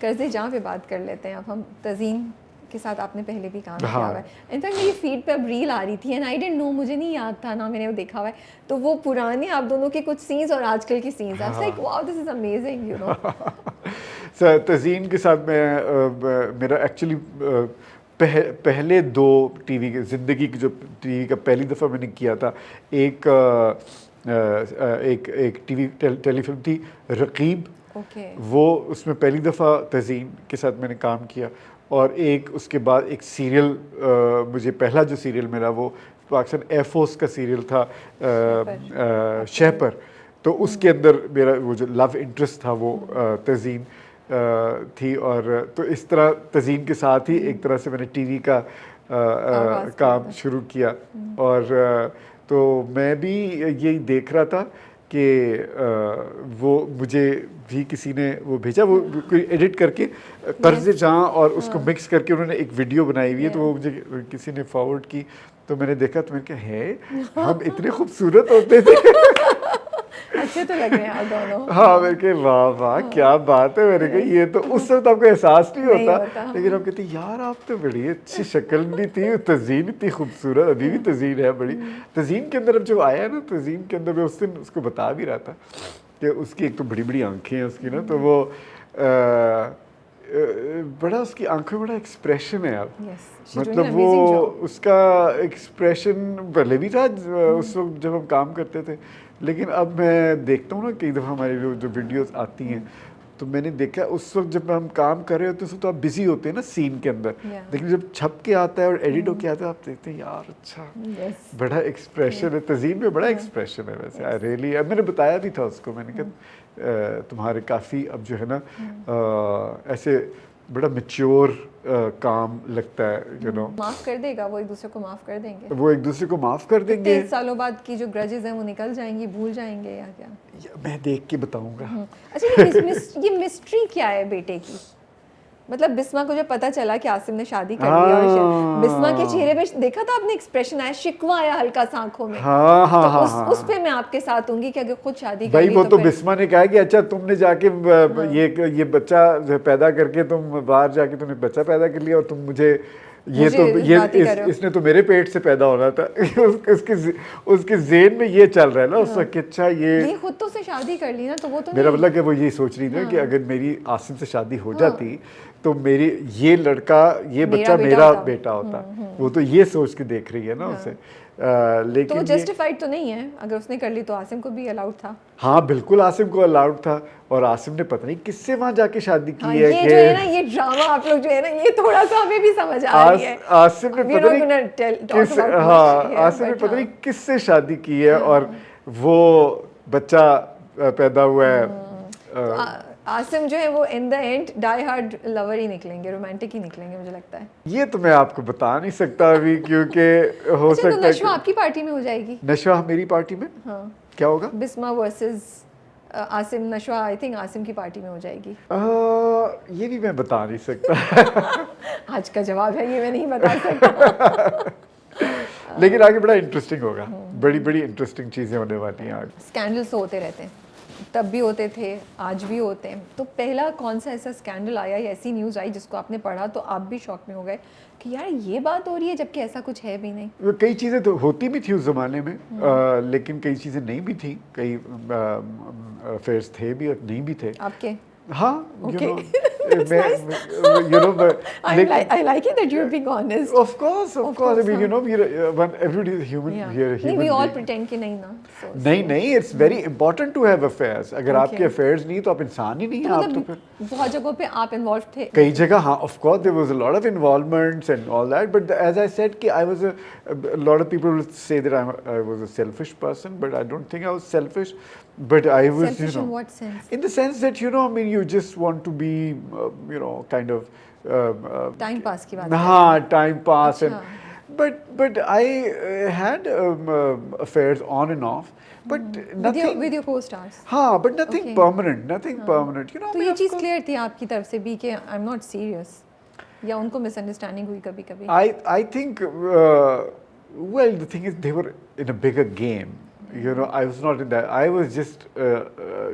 قرض جہاں پہ بات کر لیتے ہیں. اب ہم تزین کے ساتھ آپ نے پہلے بھی کام کیا ہوا ہے. انفیکٹ میری فیڈ پہ اب ریل آ رہی تھی اینڈ آئی ڈنٹ نو, مجھے نہیں یاد تھا نہ میں نے وہ دیکھا ہوا ہے. تو وہ پرانے آپ دونوں کے کچھ سینس اور آج کل کی sense, I was like wow this is amazing you know. Tazeen کے ساتھ میرا ایکچولی پہلے 2 ٹی وی کے زندگی کی جو ٹی وی کا پہلی دفعہ میں نے کیا تھا, ایک ٹی وی ٹیلی فلم تھی رقیب, وہ اس میں پہلی دفعہ تزین کے ساتھ میں نے کام کیا. اور ایک اس کے بعد ایک سیریل, مجھے پہلا جو سیریل ملا وہ پاکستان ایئر فورس کا سیریل تھا شہپر. تو اس کے اندر میرا وہ جو لو انٹرسٹ تھا وہ تزین تھی. اور تو اس طرح تزین کے ساتھ ہی ایک طرح سے میں نے ٹی وی کا کام شروع کیا. اور تو میں بھی یہی دیکھ رہا تھا کہ وہ مجھے بھی کسی نے وہ بھیجا, وہ کوئی ایڈٹ کر کے قرض جہاں اور اس کو مکس کر کے انہوں نے ایک ویڈیو بنائی ہوئی ہے, تو وہ مجھے کسی نے فارورڈ کی. تو میں نے دیکھا تو میں نے کہا ہے ہم اتنے خوبصورت ہوتے تھے. اچھے تو لگ رہے ہیں آپ دونوں. ہاں میں کہ واہ واہ کیا بات ہے. میں نے کہا یہ تو اس وقت آپ کو احساس نہیں ہوتا, لیکن آپ کہتے یار آپ تو بڑی اچھی شکل بھی تھی, تزین اتنی خوبصورت, ابھی بھی تزین ہے بڑی. تزین کے اندر اب جو آیا نا, تزین کے اندر میں اس دن اس کو بتا بھی رہا تھا کہ اس کی ایک تو بڑی بڑی آنکھیں ہیں اس کی نا, تو وہ بڑا اس کی آنکھوں میں بڑا ایکسپریشن ہے. اب مطلب وہ اس کا ایکسپریشن پہلے بھی تھا اس وقت جب ہم کام کرتے تھے, لیکن اب میں دیکھتا ہوں نا کئی دفعہ ہماری جو ویڈیوز آتی ہیں تو میں نے دیکھا اس وقت جب ہم کام کر رہے ہوتے ہیں تو آپ بزی ہوتے ہیں نا سین کے اندر, لیکن جب چھپ کے آتا ہے اور ایڈٹ ہو کے آتا ہے آپ دیکھتے ہیں یار اچھا بڑا ایکسپریشن ہے تزین میں, بڑا ایکسپریشن ہے ویسے. آئی ریئلی, اب میں نے بتایا بھی تھا اس کو, میں نے کہا تمہارے کافی اب جو ہے نا ایسے بڑا میچور کام لگتا ہے, یو نو. معاف کر دے گا وہ, ایک دوسرے کو معاف کر دیں گے, وہ ایک دوسرے کو معاف کر دیں گے. 30 سالوں بعد کی جو گرجز ہیں وہ نکل جائیں گی, بھول جائیں گے یا کیا؟ میں دیکھ کے بتاؤں گا. اچھا یہ مسٹری کیا ہے بیٹے کی؟ مطلب بسما کو جب پتا چلا کہ عاصم نے شادی کر لی اور بسما کے چہرے پہ دیکھا تھا آپ نے ایکسپریشن آیا, شکوہ آیا ہلکا سا آنکھوں میں. اس پہ میں آپ کے ساتھ ہوں گی کہ اگر خود شادی کر لی بھائی وہ تو بسما نے کہا کہ اچھا تم نے جا کے یہ بچہ پیدا کر کے تم باہر جا کے تم نے بچہ پیدا کر لیا اور تم مجھے اس نے تو میرے پیٹ سے پیدا ہونا تھا. اس کے ذہن میں یہ چل رہا ہے نا اس وقت کہ اچھا یہ خود تو سے شادی کر لی نا, تو وہ تو میرا مطلب کہ وہ یہی سوچ رہی تھی کہ اگر میری عاصم سے شادی ہو جاتی تو میری یہ لڑکا یہ بچہ میرا بیٹا ہوتا. وہ تو یہ سوچ کے دیکھ رہی ہے نا اسے. لیکن تو جسٹیفائڈ تو نہیں ہے, اگر اس نے کر لی تو عاصم کو بھی الاؤڈ تھا. ہاں بالکل عاصم کو الاؤڈ تھا, اور عاصم نے پتہ نہیں کس سے وہاں جا کے شادی کی ہے. یہ جو ہے نا یہ ڈرامہ آپ لوگ جو ہے نا یہ تھوڑا سا ہمیں بھی سمجھ آ رہی ہے. عاصم نے پتہ نہیں کس سے شادی کی ہے اور وہ بچہ پیدا ہوا ہے. عاصم جو ہے وہ in the end die hard lover ہی نکلیں گے, رومانٹک ہی نکلیں گے مجھے لگتا ہے. یہ تو میں آپ کو بتا نہیں سکتا ابھی, کیونکہ ہو سکتا ہے نشوہ آپ کی پارٹی میں ہو جائے گی. نشوہ میری پارٹی میں کیا ہوگا؟ Bisma versus Asim. Nashwa I think Asim کی پارٹی میں ہو جائے گی. یہ بھی میں بتا نہیں سکتا. آج کا جواب ہے یہ میں نہیں بتا سکتا. لیکن آگے بڑا انٹرسٹنگ ہوگا, بڑی بڑی انٹرسٹنگ چیزیں ہونے والی ہیں آگے. اسکینڈلس ہوتے رہتے ہیں, تب بھی ہوتے تھے, آج بھی ہوتے ہیں. تو پہلا کون سا ایسا اسکینڈل آیا یا ایسی نیوز آئی جس کو آپ نے پڑھا تو آپ بھی شوق میں ہو گئے کہ یار یہ بات ہو رہی ہے جبکہ ایسا کچھ ہے بھی نہیں؟ کئی چیزیں تو ہوتی بھی تھی اس زمانے میں, لیکن کئی چیزیں نہیں بھی تھیں, کئی افیئرس تھے بھی اور نہیں بھی تھے. آپ کے ہاں That's nice. I like it that you're being honest. Of course. I mean, you know, everybody is human. We are human. We all pretend کہ نہیں نا. نہیں, it's very important to have affairs. اگر آپ کے affairs نہیں تو آپ انسان ہی نہیں ہیں. آپ تو پھر بہت جگہوں پہ آپ involved تھے. کئی جگہ ہاں, of course there was a lot of involvements and all that. But as I said کہ I was a lot of people will say that I was a selfish person, but I don't think I was selfish. But I was, selfish in what sense? In the sense that, you know, I mean, you just want to be, you know, kind of time pass کی بات. ہاں, time pass. And but I had affairs on and off, but nothing with your co-stars. ہاں, but nothing permanent, you know. تو یہ چیز clear تھی آپ کی طرف سے بھی کہ I'm not serious, یا ان کو مس انڈرسٹینڈنگ ہوئی کبھی کبھی؟ I think well, the thing is they were in a bigger game. You know, I was not in that. I was just a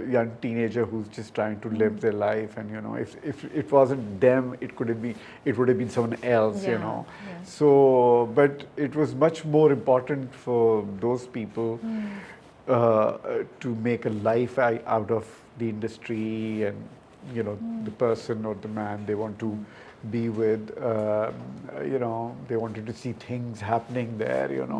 young teenager who's just trying to live their life, and you know, if it wasn't them, it would have been someone else. You Yeah, know, yeah. so but it was much more important for those people to make a life out of the industry, and you know, the person or the man they want to be with. You know, they wanted to see things happening there. You know,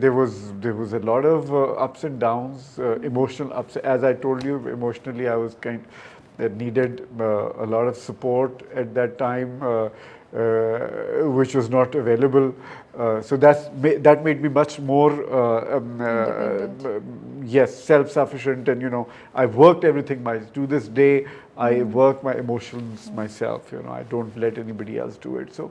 there was a lot of ups and downs, emotional ups. As I told you, emotionally I was needed a lot of support at that time, which was not available. So that made me much more yes, self-sufficient, and you know, I worked everything to this day I work my emotions myself. You know, I don't let anybody else do it. So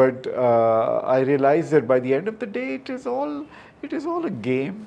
but I realized that by the end of the day it is all a game.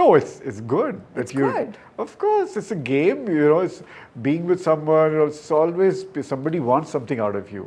No, it's good. It's good. Of course, it's a game. You know, it's being with someone. It's always somebody wants something out of you.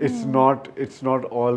It's not all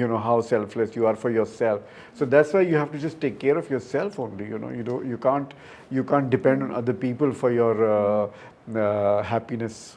you know how selfless you are for yourself. So that's why you have to just take care of yourself only. You know, you can't depend on other people for your happiness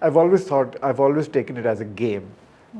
I've always taken it as a game.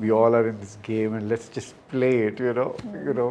we all are in this game and let's just play it. You know.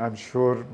I'm sure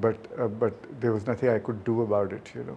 but there was nothing I could do about it. You know,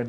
and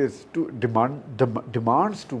there's too demands too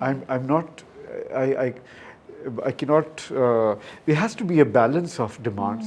I'm not, I cannot, there has to be a balance of demands.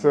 So,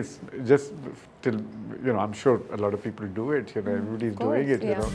it's just till, you know, I'm sure a lot of people do it, you know, everybody is doing it, you know.